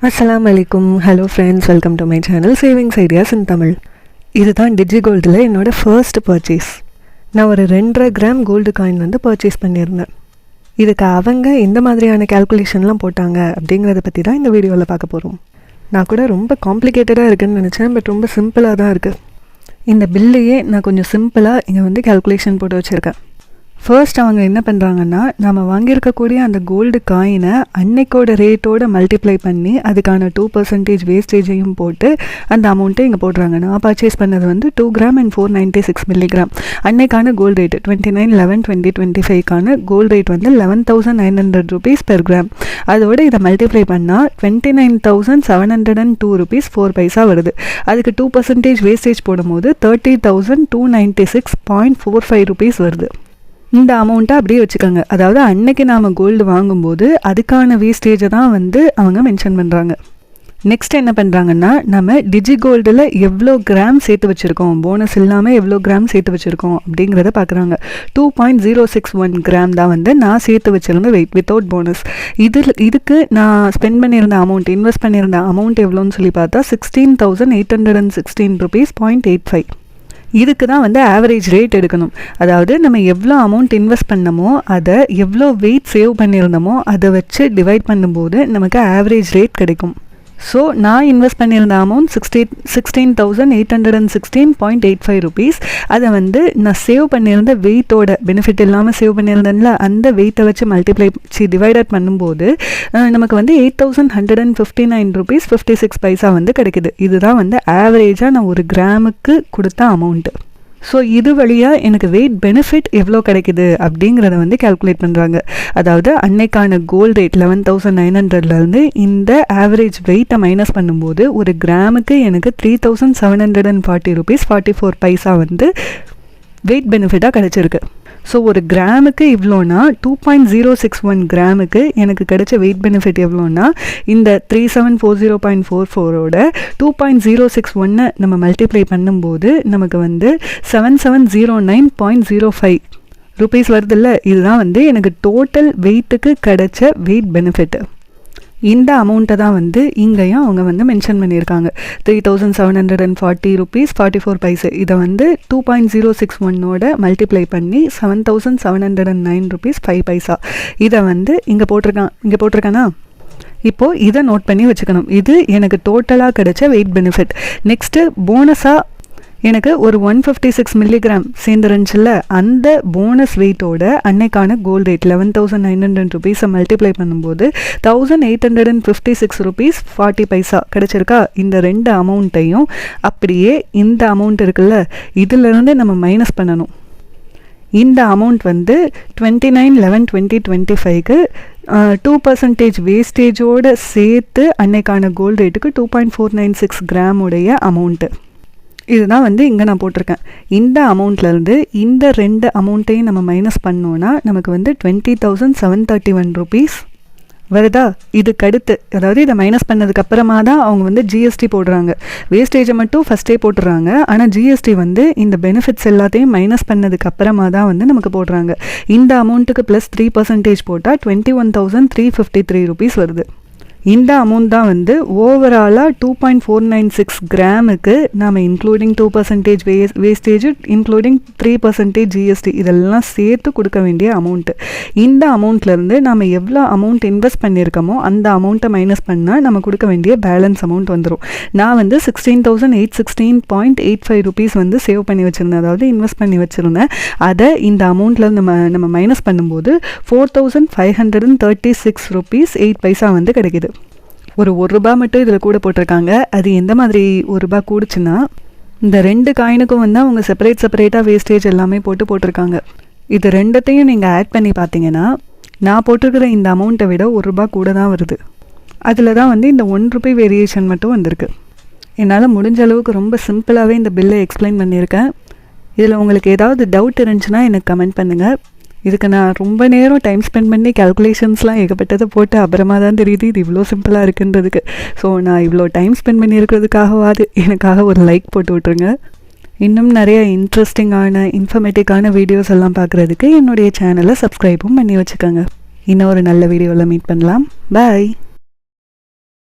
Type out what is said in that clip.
அஸ்ஸலாமு அலைக்கும். Hello friends, welcome to my channel savings ideas இன் தமிழ். இதுதான் டிஜிகோல்டில் என்னோடய ஃபர்ஸ்ட் பர்ச்சேஸ். நான் ஒரு 2.5 கிராம் கோல்டு காயின் வந்து பர்ச்சேஸ் பண்ணியிருந்தேன். இதுக்கு அவங்க எந்த மாதிரியான கேல்குலேஷன்லாம் போட்டாங்க அப்படிங்கிறத பற்றி தான் இந்த வீடியோவில் பார்க்க போகிறோம். நான் கூட ரொம்ப காம்ப்ளிகேட்டடாக இருக்குதுன்னு நினச்சேன், பட் ரொம்ப சிம்பிளாக தான் இருக்குது. இந்த பில்லையே நான் கொஞ்சம் சிம்பிளாக இங்கே வந்து கேல்குலேஷன் போட்டு வச்சுருக்கேன். ஃபர்ஸ்ட் அவங்க என்ன பண்ணுறாங்கன்னா, நம்ம வாங்கியிருக்கக்கூடிய அந்த கோல்டு காயினை அன்னைக்கோட ரேட்டோடு மல்டிப்ளை பண்ணி அதுக்கான 2% வேஸ்டேஜையும் போட்டு அந்த அமௌண்ட்டை இங்கே போடுறாங்க. நான் பர்ச்சேஸ் பண்ணது வந்து 2 கிராம் அண்ட் 496 மில்லிகிராம். அன்னைக்கான கோல்டு ரேட்டு 29/11/2025 கோல்டு ரேட் வந்து 11,900 rupees per கிராம். அதோடு இதை மல்டிப்ளை பண்ணால் 29,702 rupees 4 பைசா வருது. அதுக்கு 2% வேஸ்டேஜ் போடும்போது 30,296.45 rupees வருது. இந்த அமௌண்ட்டை அப்படியே வச்சுக்கோங்க. அதாவது அன்னைக்கு நாம் கோல்டு வாங்கும்போது அதுக்கான வேஸ்டேஜை தான் வந்து அவங்க மென்ஷன் பண்ணுறாங்க. நெக்ஸ்ட் என்ன பண்ணுறாங்கன்னா, நம்ம டிஜிகோல்டில் எவ்வளோ கிராம் சேர்த்து வச்சுருக்கோம், போனஸ் இல்லாமல் எவ்வளோ கிராம் சேர்த்து வச்சுருக்கோம் அப்படிங்கிறத பார்க்குறாங்க. 2.061 கிராம் தான் வந்து நான் சேர்த்து வச்சுருந்த வெயிட் வித்தவுட் போனஸ். இதுக்கு நான் ஸ்பெண்ட் பண்ணியிருந்த அமௌண்ட், இன்வெஸ்ட் பண்ணியிருந்த அமௌண்ட் எவ்வளோன்னு சொல்லி பார்த்தா 16,816 rupees 0.85. இதுக்கு தான் வந்து ஆவரேஜ் ரேட் எடுக்கணும். அதாவது நம்ம எவ்வளோ அமௌண்ட் இன்வெஸ்ட் பண்ணமோ அதை எவ்வளோ வெயிட் சேவ் பண்ணியிருந்தோமோ அதை வச்சு டிவைட் பண்ணும்போது நமக்கு ஆவரேஜ் ரேட் கிடைக்கும். ஸோ நான் இன்வெஸ்ட் பண்ணியிருந்த அமௌண்ட் 16,816.85 rupees. அதை வந்து நான் சேவ் பண்ணியிருந்த வெயிட்டோட பெனிஃபிட் இல்லாமல் சேவ் பண்ணியிருந்தேன்ல, அந்த வெயிட்டை வச்சு டிவைடட் பண்ணும்போது நமக்கு வந்து 8,159 rupees 56 பைசா வந்து கிடைக்குது. இதுதான் வந்து ஆவரேஜாக நான் ஒரு கிராமுக்கு கொடுத்த அமௌண்ட்டு. ஸோ இது வழியாக எனக்கு வெயிட் பெனிஃபிட் எவ்வளோ கிடைக்குது அப்படிங்கிறத வந்து கேல்குலேட் பண்ணுறாங்க. அதாவது அன்னைக்கான கோல்டு ரேட் 11,900லேருந்து இந்த ஆவரேஜ் வெயிட்டை மைனஸ் பண்ணும்போது ஒரு கிராமுக்கு எனக்கு 3,740 rupees 44 பைசா வந்து வெயிட் பெனிஃபிட்டாக கிடச்சிருக்கு. ஸோ ஒரு கிராமுக்கு இவ்வளோனா 2.061 கிராமுக்கு எனக்கு கிடைச்ச வெயிட் பெனிஃபிட் எவ்வளோனா, இந்த 3740.44ஓட 2.061 நம்ம மல்டிப்ளை பண்ணும்போது நமக்கு வந்து 7709.05 rupees வருதில்ல. இதுதான் வந்து எனக்கு டோட்டல் வெயிட்டுக்கு கிடைச்ச வெயிட் பெனிஃபிட். இந்த அமௌண்ட்டை தான் வந்து இங்கேயும் அவங்க வந்து மென்ஷன் பண்ணியிருக்காங்க. 3,740 rupees 44 பைசா. இதை வந்து 2.061ஓட மல்டிப்ளை பண்ணி 7,709 rupees 5 பைசா. இதை வந்து இங்கே போட்டிருக்கானா, இப்போது இதை நோட் பண்ணி வச்சுக்கணும். இது எனக்கு டோட்டலாக கிடைச்ச வெயிட் பெனிஃபிட். நெக்ஸ்ட்டு போனஸாக எனக்கு ஒரு 156 மில்லிகிராம் சேர்ந்துருந்துச்சுல்ல, அந்த போனஸ் வெயிட்டோட அன்னைக்கான கோல்டு ரேட் 11,900 rupees மல்டிப்ளை பண்ணும்போது 1,856 rupees 40 பைசா கிடச்சிருக்கா. இந்த ரெண்டு அமௌண்ட்டையும் அப்படியே இந்த அமௌண்ட் இருக்குல்ல, இதிலிருந்து நம்ம மைனஸ் பண்ணணும். இந்த அமௌண்ட் வந்து 29/11/2025 2% வேஸ்டேஜோடு சேர்த்து அன்னைக்கான கோல்டு ரேட்டுக்கு 2.496 கிராமுடைய அமௌண்ட்டு. இதுதான் வந்து இங்கே நான் போட்டிருக்கேன். இந்த அமௌண்ட்லேருந்து இந்த ரெண்டு அமௌண்ட்டையும் நம்ம மைனஸ் பண்ணோன்னா நமக்கு வந்து 20,731 rupees வருதா. இதுக்கு அடுத்து, அதாவது இதை மைனஸ் பண்ணதுக்கு அப்புறமா தான் அவங்க வந்து ஜிஎஸ்டி போடுறாங்க. வேஸ்டேஜை மட்டும் ஃபஸ்ட்டே போட்டுடுறாங்க, ஆனால் ஜிஎஸ்டி வந்து இந்த பெனிஃபிட்ஸ் எல்லாத்தையும் மைனஸ் பண்ணதுக்கு அப்புறமா தான் வந்து நமக்கு போடுறாங்க. இந்த அமௌண்ட்டுக்கு ப்ளஸ் 3% போட்டால் 21,353 rupees வருது. இந்த அமௌண்ட் தான் வந்து ஓவராலாக 2.496 கிராமுக்கு நாம் இன்க்ளூடிங் 2% வேஸ்டேஜ், இன்க்ளூடிங் 3% ஜிஎஸ்டி இதெல்லாம் சேர்த்து கொடுக்க வேண்டிய அமௌண்ட்டு. இந்த அமௌண்ட்லேருந்து நாம் எவ்வளோ அமௌண்ட் இன்வெஸ்ட் பண்ணியிருக்கோமோ அந்த அமௌண்ட்டை மைனஸ் பண்ணால் நம்ம கொடுக்க வேண்டிய பேலன்ஸ் அமௌண்ட் வந்துடும். நான் வந்து 16,816.85 rupees வந்து சேவ் பண்ணி வச்சுருந்தேன், அதாவது இன்வெஸ்ட் பண்ணி வச்சுருந்தேன். அதை இந்த அமௌண்ட்டில் நம்ம மைனஸ் பண்ணும்போது 4,536 rupees 8 பைசா வந்து கிடைக்கிது. ஒரு ரூபா மட்டும் இதில் கூட போட்டிருக்காங்க. அது எந்த மாதிரி ரூபா கூடுச்சுன்னா, இந்த ரெண்டு காயினுக்கும் வந்து அவங்க செப்பரேட்டாக வேஸ்டேஜ் எல்லாமே போட்டிருக்காங்க. இது ரெண்டத்தையும் நீங்கள் ஆட் பண்ணி பார்த்தீங்கன்னா நான் போட்டிருக்கிற இந்த அமௌண்ட்டை விட ரூபா கூட தான் வருது. அதில் தான் வந்து இந்த 1 ரூபாய் வேரியேஷன் மட்டும் வந்திருக்கு. என்னால் முடிஞ்ச அளவுக்கு ரொம்ப சிம்பிளாகவே இந்த பில்லை எக்ஸ்பிளைன் பண்ணியிருக்கேன். இதில் உங்களுக்கு ஏதாவது டவுட் இருந்துச்சுன்னா எனக்கு கமெண்ட் பண்ணுங்கள். இதுக்கு நான் ரொம்ப நேரம் டைம் ஸ்பெண்ட் பண்ணி கேல்குலேஷன்ஸ்லாம் ஏகப்பட்டதை போட்டு அப்புறமா தான் தெரியுது இது இவ்வளோ சிம்பிளாக இருக்குன்றதுக்கு. ஸோ நான் இவ்வளோ டைம் ஸ்பெண்ட் பண்ணியிருக்கிறதுக்காகவாது எனக்காக ஒரு லைக் போட்டு விட்ருங்க. இன்னும் நிறைய இன்ட்ரெஸ்டிங்கான இன்ஃபர்மேட்டிவான வீடியோஸ் எல்லாம் பார்க்குறதுக்கு என்னுடைய சேனலை சப்ஸ்கிரைபும் பண்ணி வச்சுக்கோங்க. இன்னும் ஒரு நல்ல வீடியோவில் மீட் பண்ணலாம். பாய்.